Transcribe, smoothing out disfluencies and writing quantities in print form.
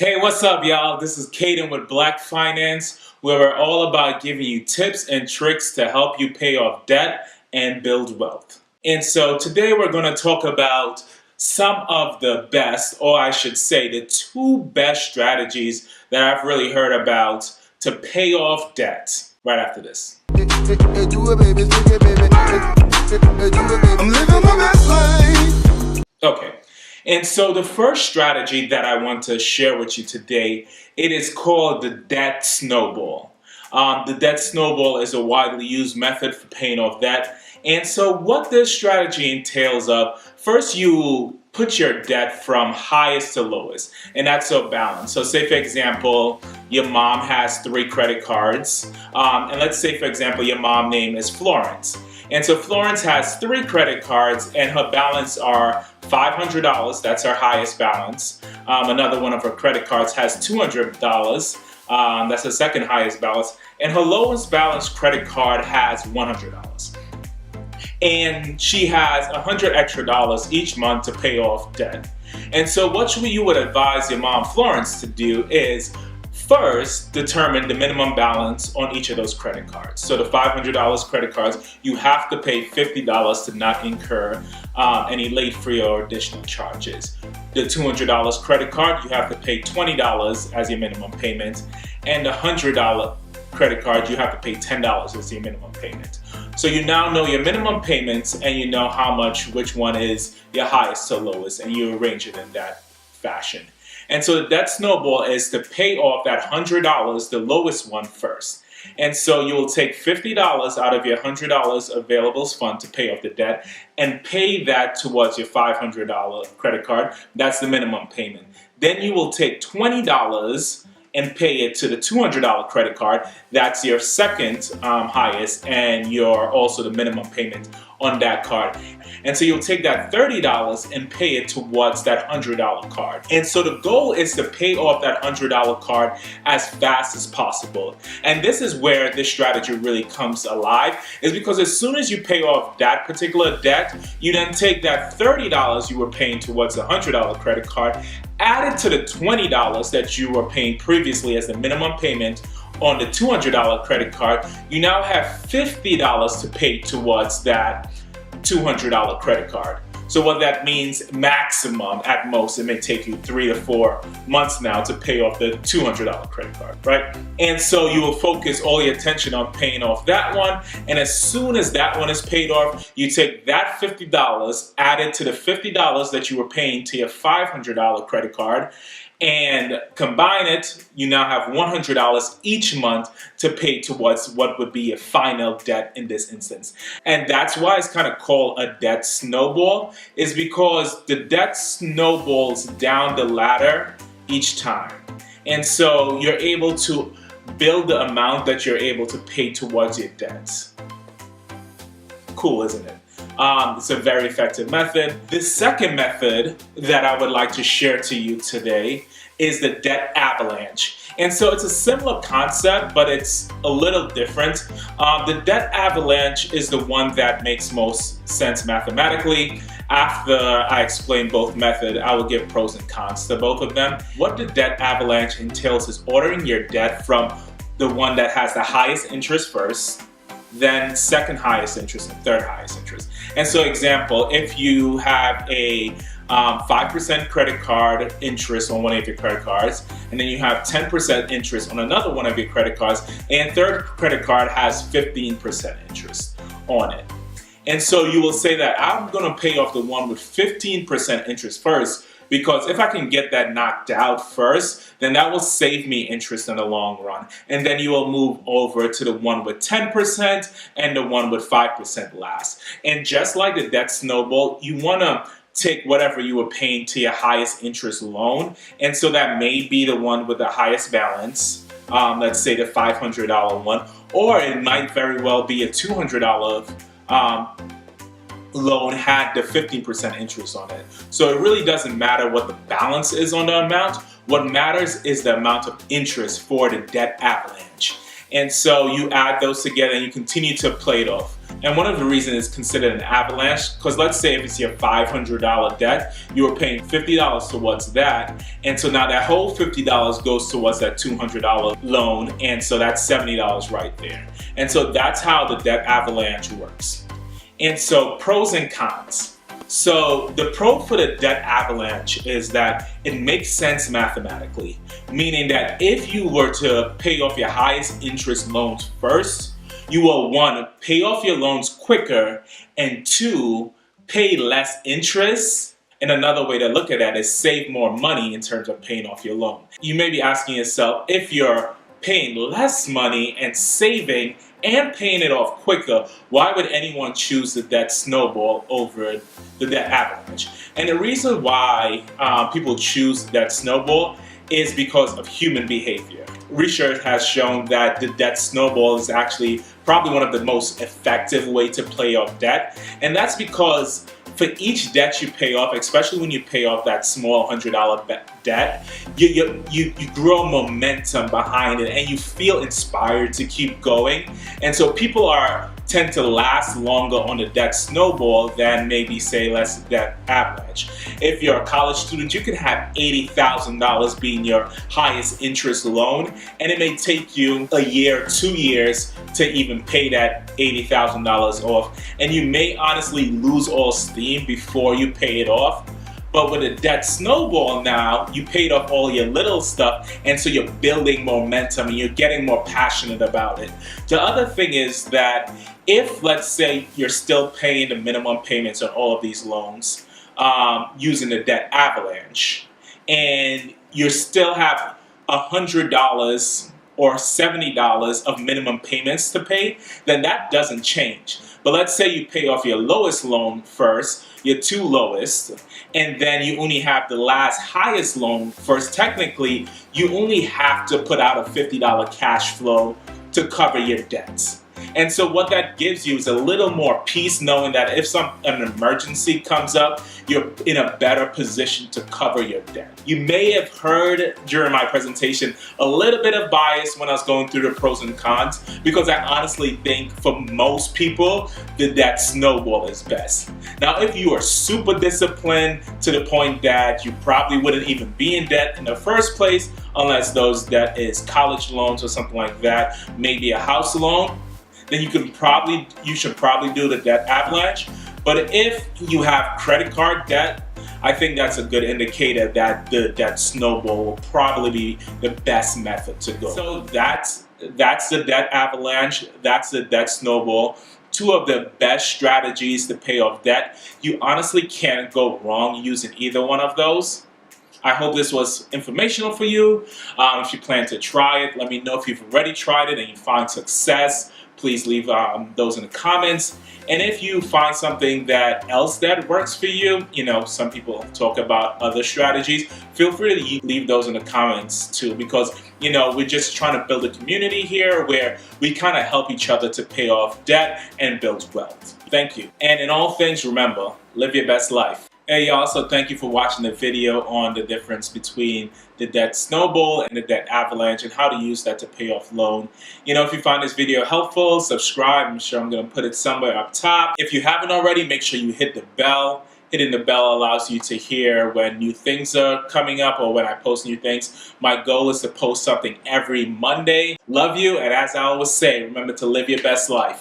Hey, what's up, y'all? This is Caden with Black Finance, where we're all about giving you tips and tricks to help you pay off debt and build wealth. And so today we're going to talk about some of the best, or I should say, the two best strategies that I've really heard about to pay off debt right after this. I'm living my best life. Okay. And so the first strategy that I want to share with you today, it is called the debt snowball. The debt snowball is a widely used method for paying off debt. And so what this strategy entails of, first you put your debt from highest to lowest, and that's a balance. So say, for example, your mom has 3 credit cards, and let's say, for example, your mom's name is Florence. And so Florence has 3 credit cards and her balance are $500, that's her highest balance. Another one of her credit cards has $200, that's her second highest balance. And her lowest balance credit card has $100. And she has $100 extra each month to pay off debt. And so what you would advise your mom Florence to do is first determine the minimum balance on each of those credit cards. So the $500 credit cards, you have to pay $50 to not incur any late fee or additional charges. The $200 credit card, you have to pay $20 as your minimum payment. And the $100 credit card, you have to pay $10 as your minimum payment. So you now know your minimum payments and you know which one is your highest to lowest, and you arrange it in that fashion. And so the debt snowball is to pay off that $100, the lowest one, first. And so you will take $50 out of your $100 available fund to pay off the debt and pay that towards your $500 credit card. That's the minimum payment. Then you will take $20 and pay it to the $200 credit card. That's your second highest, and you're also the minimum payment on that card. And so you'll take that $30 and pay it towards that $100 card. And so the goal is to pay off that $100 card as fast as possible. And this is where this strategy really comes alive, is because as soon as you pay off that particular debt, you then take that $30 you were paying towards the $100 credit card, add it to the $20 that you were paying previously as the minimum payment on the $200 credit card. You now have $50 to pay towards that $200 credit card. So what that means, maximum, at most, it may take you 3 to 4 months now to pay off the $200 credit card, right? And so you will focus all your attention on paying off that one. And as soon as that one is paid off, you take that $50, add it to the $50 that you were paying to your $500 credit card, and combine it. You now have $100 each month to pay towards what would be a final debt in this instance. And that's why it's kind of called a debt snowball, is because the debt snowballs down the ladder each time. And so you're able to build the amount that you're able to pay towards your debts. Cool, isn't it? It's a very effective method. The second method that I would like to share to you today is the debt avalanche. And so it's a similar concept, but it's a little different. The debt avalanche is the one that makes most sense mathematically. After I explain both methods, I will give pros and cons to both of them. What the debt avalanche entails is ordering your debt from the one that has the highest interest first, then second highest interest, and third highest interest. And so example, if you have a 5% credit card interest on one of your credit cards, and then you have 10% interest on another one of your credit cards, and third credit card has 15% interest on it. And so you will say that I'm going to pay off the one with 15% interest first, because if I can get that knocked out first, then that will save me interest in the long run. And then you will move over to the one with 10% and the one with 5% last. And just like the debt snowball, you want to take whatever you were paying to your highest interest loan. And so that may be the one with the highest balance, let's say the $500 one, or it might very well be a $200 loan had the 15% interest on it. So it really doesn't matter what the balance is on the amount. What matters is the amount of interest for the debt avalanche. And so you add those together and you continue to play it off. And one of the reasons it's considered an avalanche, because let's say if it's your $500 debt, you were paying $50 towards that. And so now that whole $50 goes towards that $200 loan. And so that's $70 right there. And so that's how the debt avalanche works. And so pros and cons. So the pro for the debt avalanche is that it makes sense mathematically, meaning that if you were to pay off your highest interest loans first, you will, one, pay off your loans quicker, and two, pay less interest. And another way to look at that is save more money in terms of paying off your loan. You may be asking yourself, if you're paying less money and saving and paying it off quicker, why would anyone choose the debt snowball over the debt avalanche? And the reason why people choose the debt snowball is because of human behavior. Research has shown that the debt snowball is actually probably one of the most effective way to pay off debt. And that's because for each debt you pay off, especially when you pay off that small $100 debt, you grow momentum behind it and you feel inspired to keep going. And so people tend to last longer on the debt snowball than maybe, say, less debt avalanche. If you're a college student, you can have $80,000 being your highest interest loan, and it may take you a year, 2 years to even pay that $80,000 off. And you may honestly lose all steam before you pay it off. But with a debt snowball now, you paid off all your little stuff, and so you're building momentum and you're getting more passionate about it. The other thing is that if, let's say, you're still paying the minimum payments on all of these loans using the debt avalanche, and you still have $100 or $70 of minimum payments to pay, then that doesn't change. But let's say you pay off your lowest loan first, your two lowest, and then you only have the last highest loan first. Technically, you only have to put out a $50 cash flow to cover your debts. And so what that gives you is a little more peace, knowing that if an emergency comes up, you're in a better position to cover your debt. You may have heard during my presentation a little bit of bias when I was going through the pros and cons, because I honestly think for most people, the debt snowball is best. Now, if you are super disciplined to the point that you probably wouldn't even be in debt in the first place, unless those debt is college loans or something like that, maybe a house loan, then you should probably do the debt avalanche. But if you have credit card debt, I think that's a good indicator that the debt snowball will probably be the best method to go. So that's the debt avalanche, that's the debt snowball. Two of the best strategies to pay off debt. You honestly can't go wrong using either one of those. I hope this was informational for you. If you plan to try it, let me know if you've already tried it and you find success. Please leave those in the comments. And if you find something else that works for you, some people talk about other strategies, feel free to leave those in the comments too, because we're just trying to build a community here where we kind of help each other to pay off debt and build wealth. Thank you. And in all things, remember, live your best life. Hey y'all, so thank you for watching the video on the difference between the debt snowball and the debt avalanche and how to use that to pay off loan. If you find this video helpful, subscribe. I'm sure I'm going to put it somewhere up top. If you haven't already, make sure you hit the bell. Hitting the bell allows you to hear when new things are coming up or when I post new things. My goal is to post something every Monday. Love you, and as I always say, remember to live your best life.